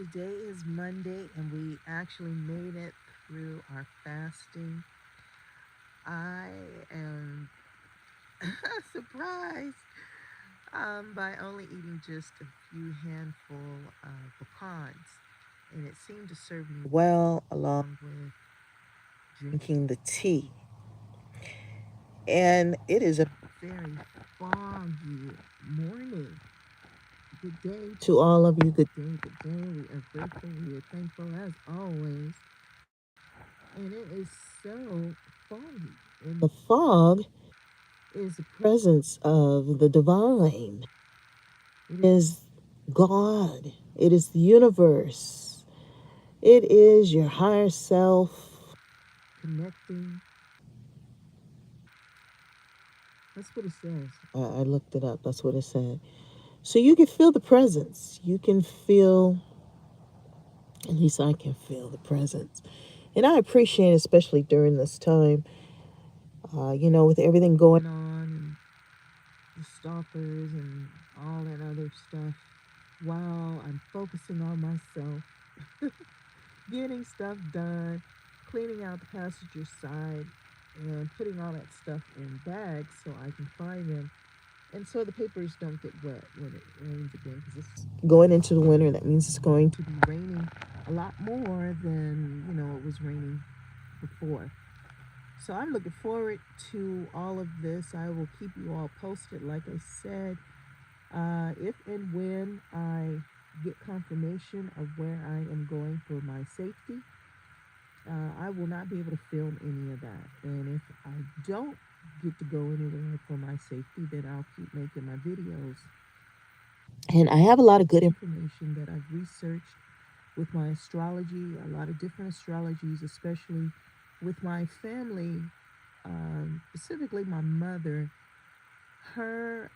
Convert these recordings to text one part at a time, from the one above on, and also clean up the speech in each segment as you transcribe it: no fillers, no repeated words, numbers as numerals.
Today is Monday, and we actually made it through our fasting. I am surprised by only eating just a few handful of pecans, and it seemed to serve me well along with drinking the tea. And it is a very foggy morning. Good day to all of you. Good day, good day. We are grateful. We are thankful as always. And it is so foggy. And the fog is the presence of the divine. It is God. It is the universe. It is your higher self connecting. That's what it says. I looked it up. That's what it said. So you can feel the presence. You can feel, at least I can feel the presence. And I appreciate, especially during this time, with everything going on, the stalkers and all that other stuff, while I'm focusing on myself, getting stuff done, cleaning out the passenger side, and putting all that stuff in bags so I can find them. And so the papers don't get wet when it rains again, because it's going into the winter. That means it's going to be raining a lot more than, it was raining before. So I'm looking forward to all of this. I will keep you all posted, like I said. If and when I get confirmation of where I am going for my safety, I will not be able to film any of that. And if I don't get to go anywhere for my safety, then I'll keep making my videos. And I have a lot of good information that I've researched with my astrology, a lot of different astrologies, especially with my family, specifically my mother, her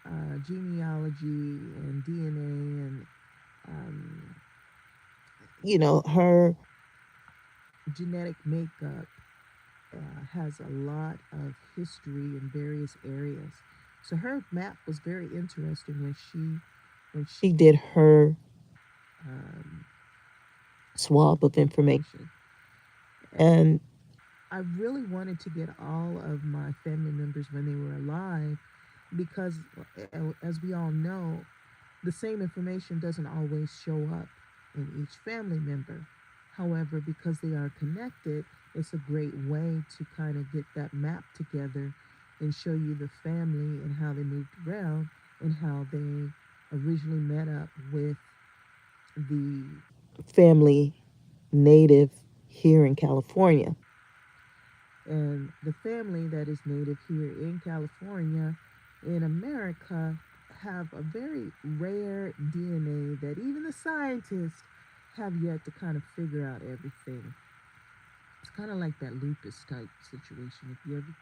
genealogy and DNA, and her genetic makeup has a lot of history in various areas. So her map was very interesting when she did her um, swab of information. And I really wanted to get all of my family members when they were alive because, as we all know, the same information doesn't always show up in each family member. However, because they are connected, it's a great way to kind of get that map together and show you the family and how they moved around and how they originally met up with the family native here in California. And the family that is native here in California, in America, have a very rare DNA that even the scientists have yet to kind of figure out everything. It's kind of like that lupus type situation. If you ever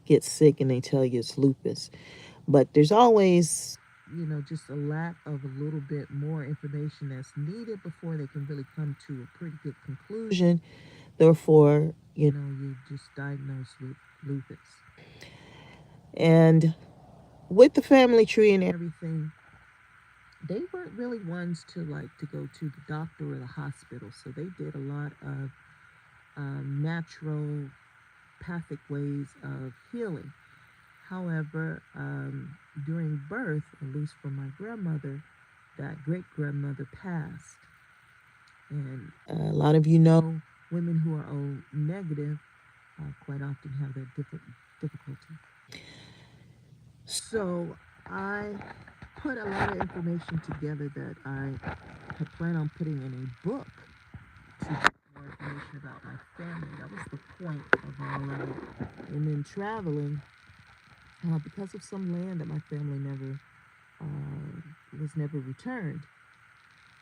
get sick and they tell you it's lupus, but there's always, just a lack of a little bit more information that's needed before they can really come to a pretty good conclusion. Therefore, you just diagnosed with lupus. And with the family tree and everything, they weren't really ones to like to go to the doctor or the hospital. So they did a lot of natural pathic ways of healing. However, during birth, at least for my grandmother, that great grandmother passed. And a lot of women who are O negative quite often have that different difficulty. So I put a lot of information together that I had planned on putting in a book to get more information about my family. That was the point of all of it. And then traveling, because of some land that my family was never returned.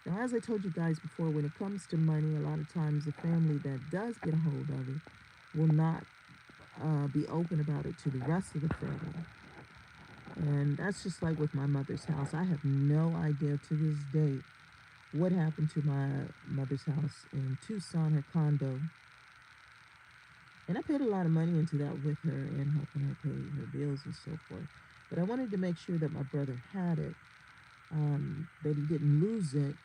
Now, as I told you guys before, when it comes to money, a lot of times the family that does get a hold of it will not be open about it to the rest of the family. And that's just like with my mother's house. I have no idea to this day what happened to my mother's house in Tucson, her condo. And I paid a lot of money into that with her and helping her pay her bills and so forth. But I wanted to make sure that my brother had it, that he didn't lose it.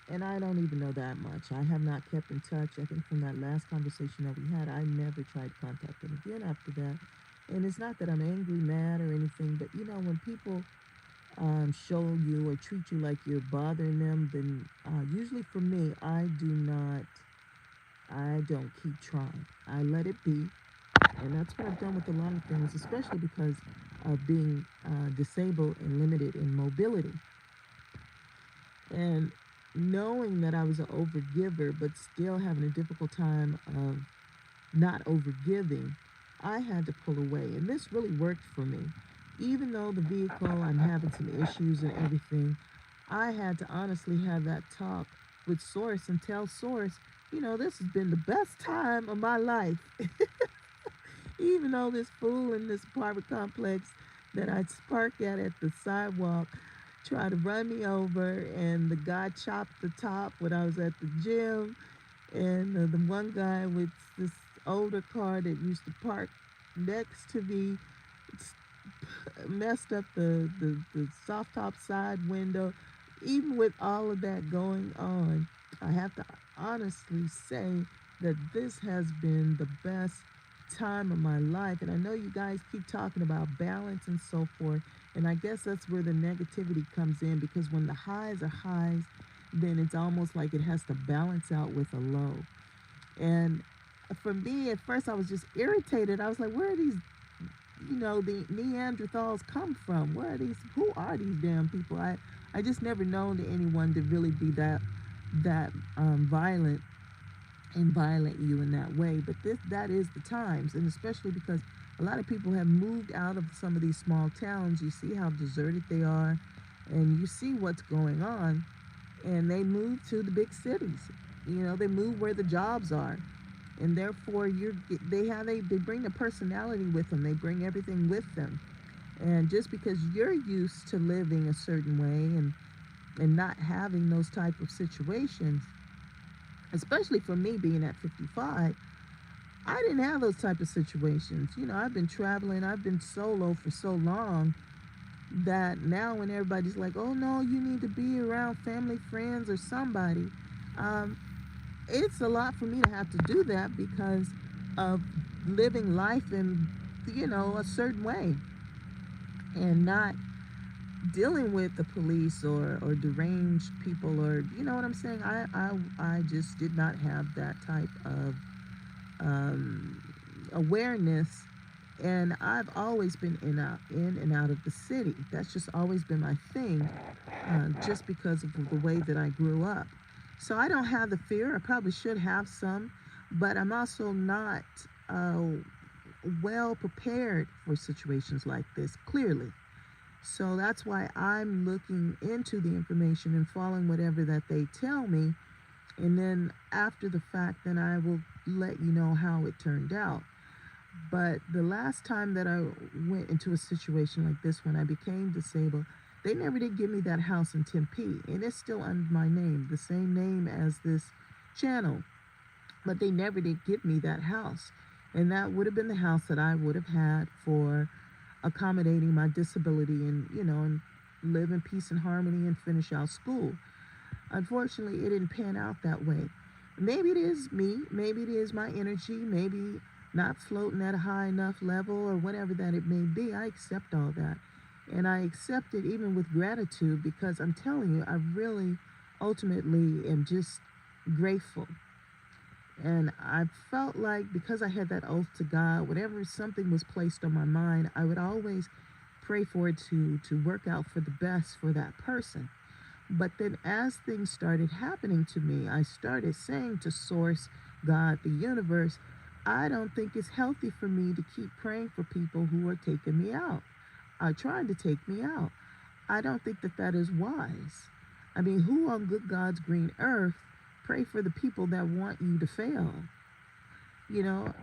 And I don't even know that much. I have not kept in touch. I think from that last conversation that we had, I never tried to contact them again after that. And it's not that I'm angry, mad, or anything, but when people show you or treat you like you're bothering them, then usually for me, I don't keep trying. I let it be. And that's what I've done with a lot of things, especially because of being disabled and limited in mobility. And knowing that I was an overgiver, but still having a difficult time of not overgiving, I had to pull away. And this really worked for me. Even though the vehicle, I'm having some issues and everything, I had to honestly have that talk with Source and tell Source, this has been the best time of my life. Even though this fool in this apartment complex that I park at the sidewalk tried to run me over, and the guy chopped the top when I was at the gym, and the one guy with this older car that used to park next to me messed up the soft top side window. Even with all of that going on, I have to honestly say that this has been the best time of my life. And I know you guys keep talking about balance and so forth. And I guess that's where the negativity comes in, because when the highs are highs, then it's almost like it has to balance out with a low. And for me, at first, I was just irritated. I was like, where are these, the Neanderthals come from? Where are these? Who are these damn people? I just never known to anyone to really be that violent and violate you in that way. But that is the times, and especially because a lot of people have moved out of some of these small towns. You see how deserted they are, and you see what's going on, and they move to the big cities. They move where the jobs are, and therefore they bring the personality with them. They bring everything with them, and just because you're used to living a certain way and not having those type of situations, especially for me being at 55, I didn't have those type of situations. I've been traveling, I've been solo for so long that now when everybody's like, oh no, you need to be around family, friends, or somebody, um, it's a lot for me to have to do that because of living life in, a certain way, and not dealing with the police or deranged people, or what I'm saying. I just did not have that type of um, awareness, and I've always been in and out of the city. That's just always been my thing, just because of the way that I grew up. So I don't have the fear. I probably should have some, but I'm also not uh, well prepared for situations like this, clearly. So that's why I'm looking into the information and following whatever that they tell me. And then after the fact, then I will let you know how it turned out. But the last time that I went into a situation like this, when I became disabled, they never did give me that house in Tempe. And it's still under my name, the same name as this channel. But they never did give me that house. And that would have been the house that I would have had for accommodating my disability, and live in peace and harmony and finish out school. Unfortunately, it didn't pan out that way. Maybe it is me, maybe it is my energy, maybe not floating at a high enough level, or whatever that it may be. I accept all that. And I accept it even with gratitude, because I'm telling you, I really ultimately am just grateful. And I felt like, because I had that oath to God, whatever something was placed on my mind, I would always pray for it to work out for the best for that person. But then as things started happening to me, I started saying to Source, God, the universe, I don't think it's healthy for me to keep praying for people who are taking me out, are trying to take me out. I don't think that is wise. I mean, who on good God's green earth pray for the people that want you to fail? You know,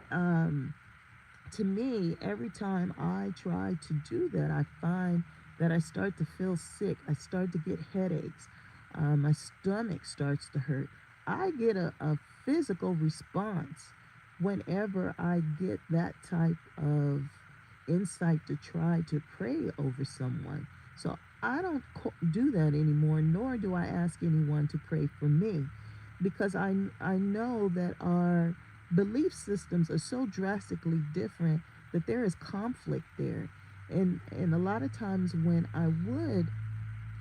to me, every time I try to do that, I find that I start to feel sick. I start to get headaches. My stomach starts to hurt. I get a physical response whenever I get that type of insight to try to pray over someone. So I don't do that anymore, nor do I ask anyone to pray for me, because I know that our belief systems are so drastically different that there is conflict there. And a lot of times when I would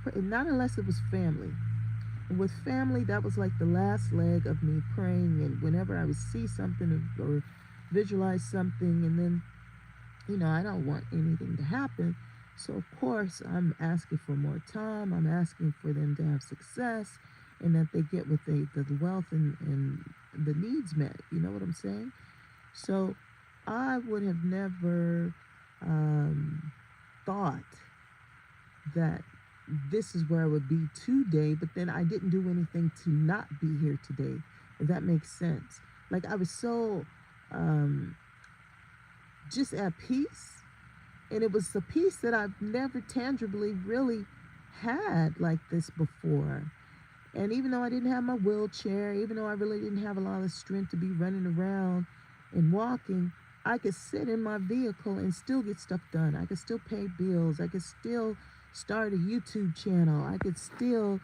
pray, not unless it was family. With family, that was like the last leg of me praying. And whenever I would see something or visualize something, and then, I don't want anything to happen. So, of course, I'm asking for more time. I'm asking for them to have success and that they get what the wealth and the needs met. You know what I'm saying? So, I would have never um, thought that this is where I would be today, but then I didn't do anything to not be here today, if that makes sense. Like, I was so um, just at peace, and it was a peace that I've never tangibly really had like this before. And even though I didn't have my wheelchair, even though I really didn't have a lot of strength to be running around and walking, I could sit in my vehicle and still get stuff done. I could still pay bills. I could still start a YouTube channel. I could still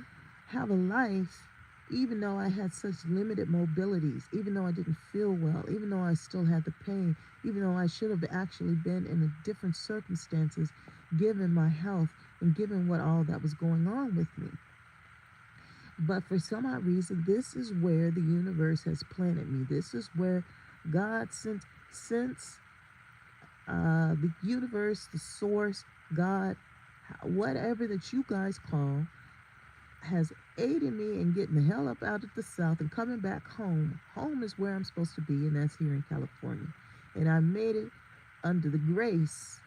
have a life, even though I had such limited mobilities, even though I didn't feel well, even though I still had the pain, even though I should have actually been in a different circumstances given my health and given what all that was going on with me. But for some odd reason, this is where the universe has planted me. This is where God since the universe, the source, God, whatever that you guys call, has aided me in getting the hell up out of the South and coming back home. Home is where I'm supposed to be, and that's here in California. And I made it under the grace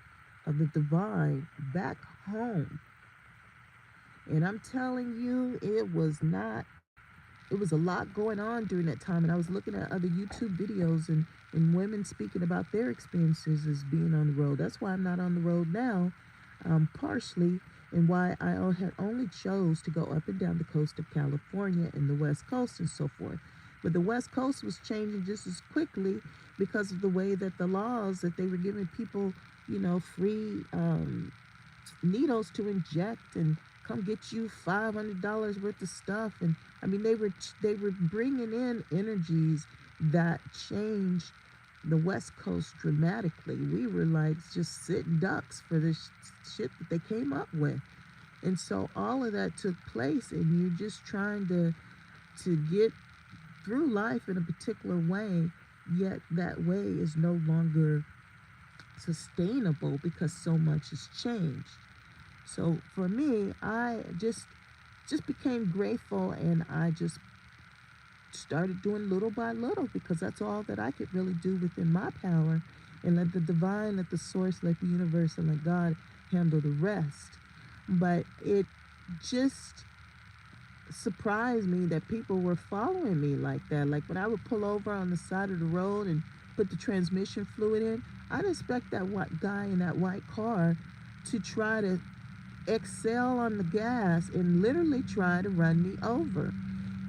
of the divine back home. And I'm telling you, it was a lot going on during that time. And I was looking at other YouTube videos and women speaking about their experiences as being on the road. That's why I'm not on the road now, partially, and why I had only chose to go up and down the coast of California and the West Coast and so forth. But the West Coast was changing just as quickly because of the way that the laws that they were giving people, free needles to inject and come get you $500 worth of stuff. And I mean, they were bringing in energies that changed the West Coast dramatically. We were like just sitting ducks for this shit that they came up with. And so all of that took place, and you're just trying to get through life in a particular way, yet that way is no longer sustainable because so much has changed. So for me, I just became grateful, and I just started doing little by little because that's all that I could really do within my power, and let the divine, let the source, let the universe, and let God handle the rest. But it just surprised me that people were following me like that. Like when I would pull over on the side of the road and put the transmission fluid in, I'd expect that white guy in that white car to try to excel on the gas and literally try to run me over.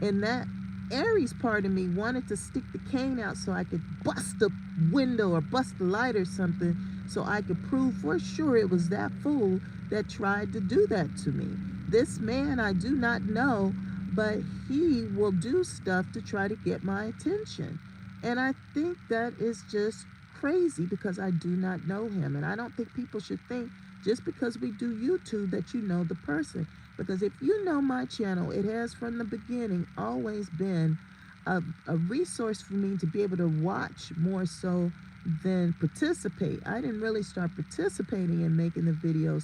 And that Aries part of me wanted to stick the cane out so I could bust the window or bust the light or something, so I could prove for sure it was that fool that tried to do that to me. This man I do not know, but he will do stuff to try to get my attention. And I think that is just crazy because I do not know him. And I don't think people should think just because we do YouTube that you know the person. Because if you know my channel, it has from the beginning always been a resource for me to be able to watch more so than participate. I didn't really start participating in making the videos